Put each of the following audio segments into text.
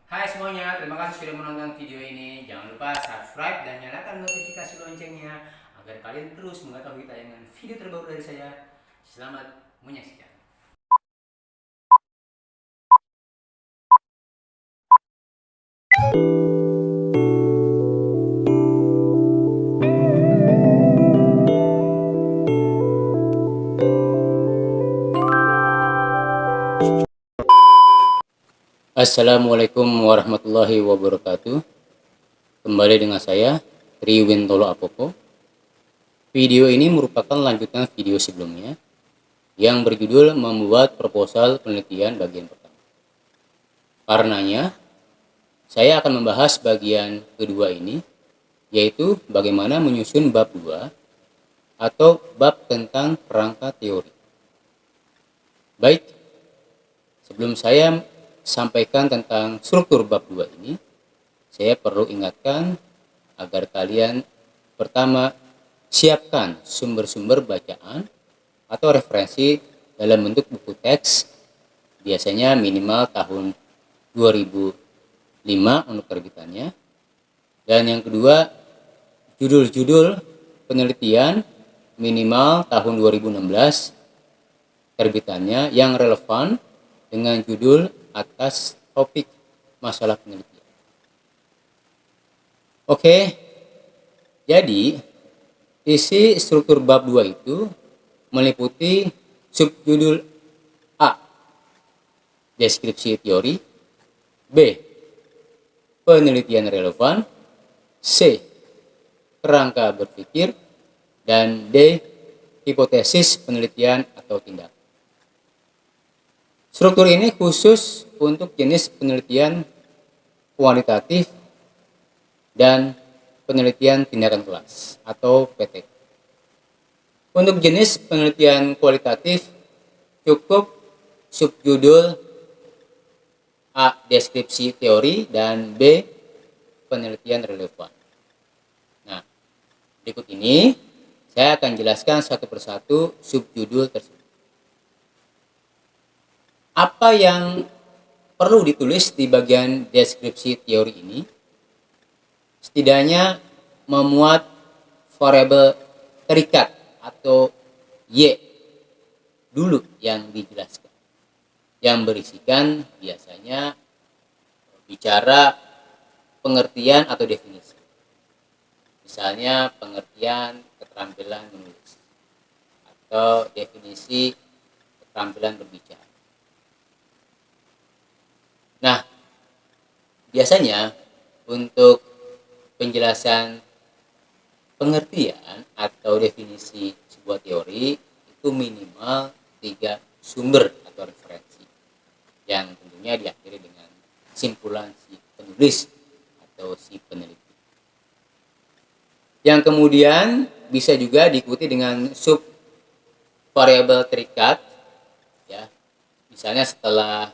Hai semuanya, terima kasih sudah menonton video ini. Jangan lupa subscribe dan nyalakan notifikasi loncengnya agar kalian terus mengetahui tayangan video terbaru dari saya. Selamat menyaksikan. Assalamualaikum warahmatullahi wabarakatuh. Kembali dengan saya, Triwintolo Apoko. Video ini merupakan lanjutan video sebelumnya yang berjudul membuat proposal penelitian bagian pertama. Karenanya, saya akan membahas bagian kedua ini, yaitu bagaimana menyusun bab 2 atau bab tentang kerangka teori. Baik, sebelum saya sampaikan tentang struktur bab 2 ini, saya perlu ingatkan agar kalian pertama siapkan sumber-sumber bacaan atau referensi dalam bentuk buku teks, biasanya minimal tahun 2005 untuk terbitannya. Dan yang kedua, judul-judul penelitian minimal tahun 2016 terbitannya yang relevan dengan judul atas topik masalah penelitian. Oke, jadi isi struktur bab 2 itu meliputi subjudul A, deskripsi teori, B, penelitian relevan, C, kerangka berpikir, dan D, hipotesis penelitian atau tindakan. Struktur ini khusus untuk jenis penelitian kualitatif dan penelitian tindakan kelas atau PTK. Untuk jenis penelitian kualitatif cukup subjudul A, deskripsi teori, dan B, penelitian relevan. Nah, berikut ini saya akan jelaskan satu persatu subjudul tersebut. Apa yang perlu ditulis di bagian deskripsi teori ini? Setidaknya memuat variabel terikat atau Y dulu yang dijelaskan, yang berisikan biasanya bicara pengertian atau definisi. Misalnya pengertian keterampilan menulis atau definisi keterampilan berbicara. Nah, biasanya untuk penjelasan pengertian atau definisi sebuah teori itu minimal 3 sumber atau referensi yang tentunya diakhiri dengan simpulan si penulis atau si peneliti. Yang kemudian bisa juga diikuti dengan sub variabel terikat, ya. Misalnya setelah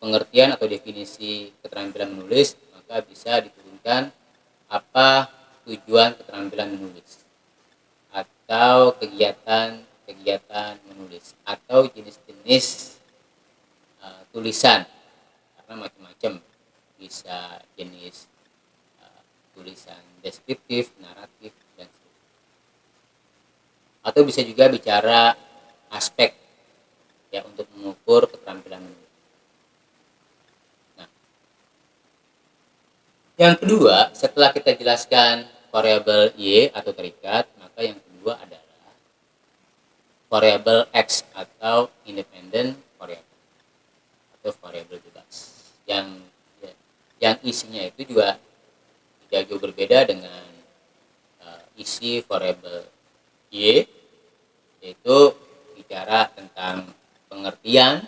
pengertian atau definisi keterampilan menulis, maka bisa diturunkan apa tujuan keterampilan menulis atau kegiatan menulis atau jenis-jenis tulisan, karena macam-macam, bisa jenis tulisan deskriptif, naratif, dan sebagainya. Atau bisa juga bicara aspek, ya, untuk mengukur keterampilan menulis. Yang kedua, setelah kita jelaskan variabel Y atau terikat, maka yang kedua adalah variabel X atau independent variable atau variabel bebas. Yang isinya itu juga tidak jauh berbeda dengan isi variabel Y, yaitu bicara tentang pengertian,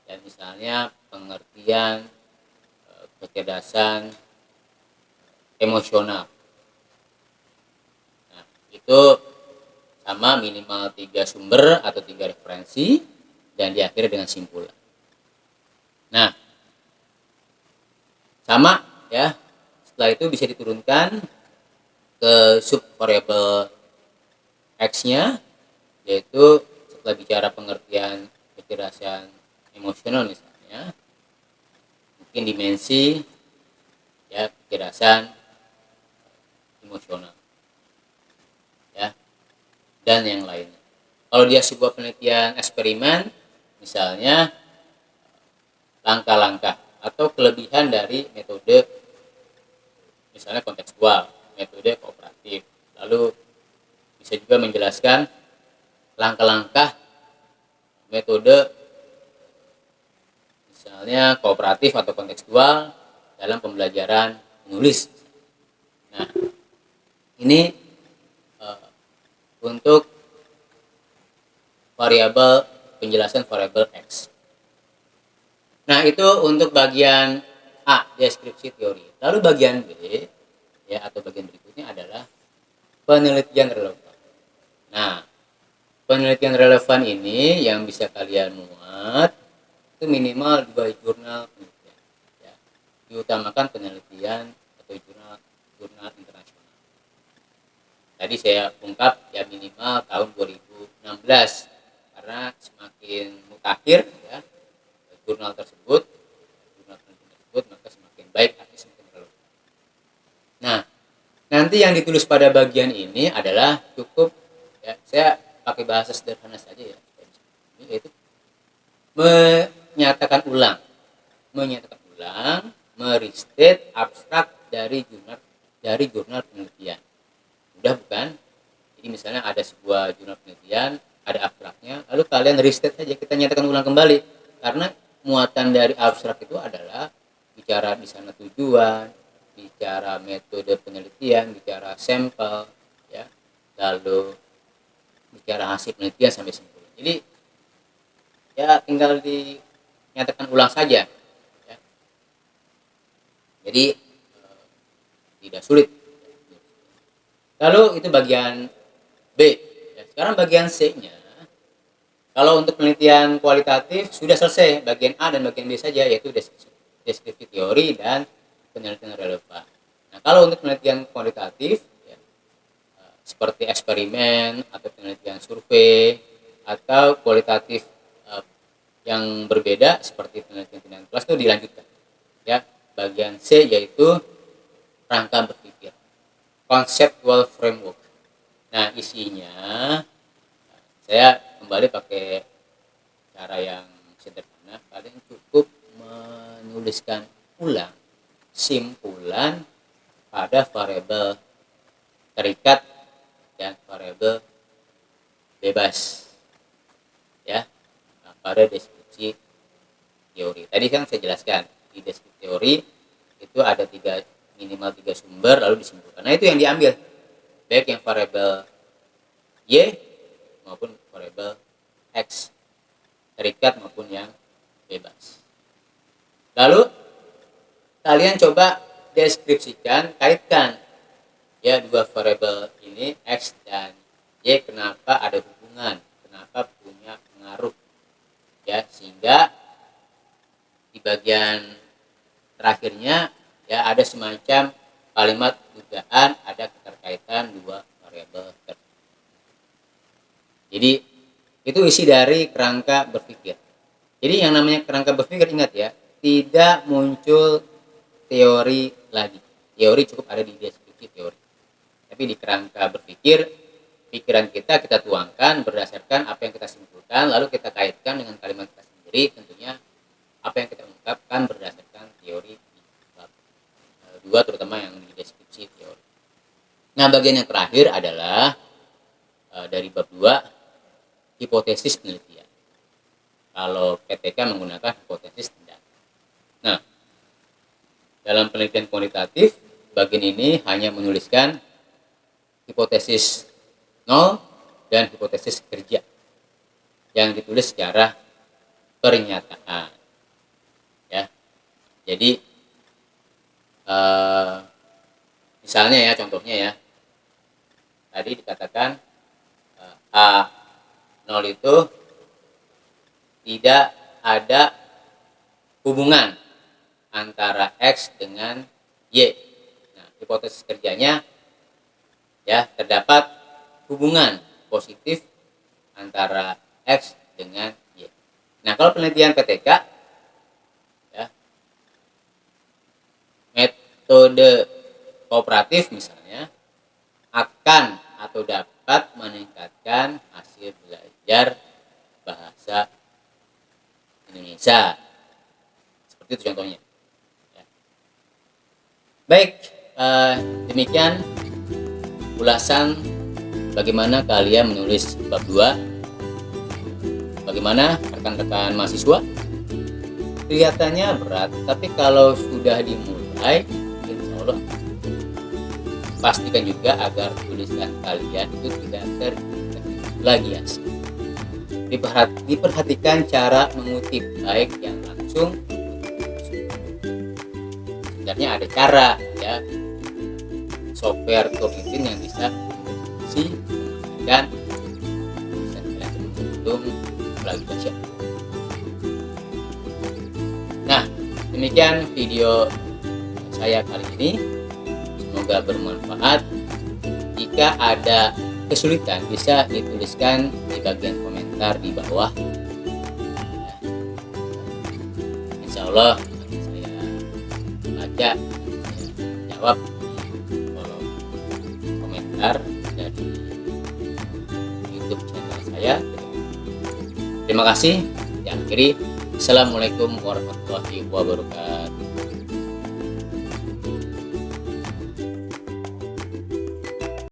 dan misalnya pengertian kecerdasan emosional. Nah, itu sama minimal 3 sumber atau 3 referensi dan diakhiri dengan simpulan. Nah, sama, ya. Setelah itu bisa diturunkan ke sub variabel X-nya, yaitu setelah bicara pengertian kecerdasan emosional misalnya, mungkin dimensi, ya, kecerdasan emosional, ya, dan yang lainnya. Kalau dia sebuah penelitian eksperimen, misalnya langkah-langkah atau kelebihan dari metode, misalnya kontekstual, metode kooperatif, lalu bisa juga menjelaskan langkah-langkah metode misalnya kooperatif atau kontekstual dalam pembelajaran menulis. Nah, ini untuk variabel penjelasan variabel X. Nah, itu untuk bagian A, deskripsi teori. Lalu bagian B, ya, atau bagian berikutnya adalah penelitian relevan. Nah, penelitian relevan ini yang bisa kalian muat itu minimal 2 jurnal penelitian, ya. Diutamakan penelitian atau jurnal internasional. Tadi saya ungkap ya minimal tahun 2016, karena semakin mutakhir, ya, jurnal penelitian tersebut, maka semakin baik artinya semakin relevan. Nah, nanti yang ditulis pada bagian ini adalah cukup, ya, saya pakai bahasa sederhana saja ya, yaitu menyatakan ulang, merestate abstrak dari jurnal penelitian. Mudah bukan? Jadi misalnya ada sebuah jurnal penelitian, ada abstraknya, lalu kalian restate saja, kita nyatakan ulang kembali, karena muatan dari abstrak itu adalah bicara di sana tujuan, bicara metode penelitian, bicara sampel, ya, lalu bicara hasil penelitian sampai simpul. Jadi ya tinggal dinyatakan ulang saja, ya. Jadi tidak sulit. Lalu itu bagian B, ya. Sekarang bagian C-nya, kalau untuk penelitian kualitatif sudah selesai bagian A dan bagian B saja, yaitu deskripsi teori dan penelitian relevan. Nah, kalau untuk penelitian kualitatif, ya, seperti eksperimen atau penelitian survei, atau kualitatif yang berbeda seperti penelitian kelas itu dilanjutkan, ya. Bagian C yaitu rangka berpikir, conceptual framework. Nah, isinya saya kembali pakai cara yang sederhana. Kalian cukup menuliskan ulang simpulan pada variabel terikat dan variabel bebas, ya, pada deskripsi teori. Tadi kan saya jelaskan di deskripsi teori itu ada minimal 3 sumber lalu disimpulkan. Nah, itu yang diambil, baik yang variabel Y maupun variabel X, terikat maupun yang bebas. Lalu kalian coba deskripsikan, kaitkan, ya, dua variabel ini X dan Y, kenapa ada hubungan, kenapa punya pengaruh, ya, sehingga di bagian terakhirnya, ya, ada semacam kalimat dugaan ada keterkaitan dua variabel tersebut. Jadi itu isi dari kerangka berpikir. Jadi yang namanya kerangka berpikir, ingat ya, tidak muncul teori lagi. Teori cukup ada di deskripsi teori. Tapi di kerangka berpikir, pikiran kita tuangkan berdasarkan apa yang kita simpulkan, lalu kita kaitkan dengan kalimat kita sendiri, tentunya apa yang kita ungkapkan berdasarkan teori di bab 2, terutama yang di deskripsi teori. Nah, bagian yang terakhir adalah dari bab 2, hipotesis penelitian. Kalau PTK menggunakan hipotesis tindakan. Nah, dalam penelitian kuantitatif, bagian ini hanya menuliskan hipotesis 0 dan hipotesis kerja yang ditulis secara pernyataan, ya. Jadi misalnya ya, contohnya ya, tadi dikatakan A0 itu tidak ada hubungan antara X dengan Y. Nah, hipotesis kerjanya, ya, terdapat hubungan positif antara X dengan Y. Nah, kalau penelitian PTK, ya, metode kooperatif misalnya akan atau dapat meningkatkan hasil belajar bahasa Indonesia. Seperti itu contohnya. Ya. Baik, demikian ulasan bagaimana kalian menulis bab 2. Bagaimana rekan-rekan mahasiswa? Kelihatannya berat, tapi kalau sudah dimulai, insya Allah pastikan juga agar tulisan kalian itu tidak terplagiasi. Diperhatikan cara mengutip, baik yang langsung. Sebenarnya ada cara ya, software Turnitin yang bisa memastikan tulisan kalian belum plagiasi. Nah, demikian video saya kali ini. Semoga bermanfaat. Jika ada kesulitan bisa dituliskan di bagian komentar di bawah. Insya Allah saya baca, jawab di kolom komentar dari YouTube channel saya. Terima kasih. Yang akhiri, Assalamualaikum warahmatullahi wabarakatuh.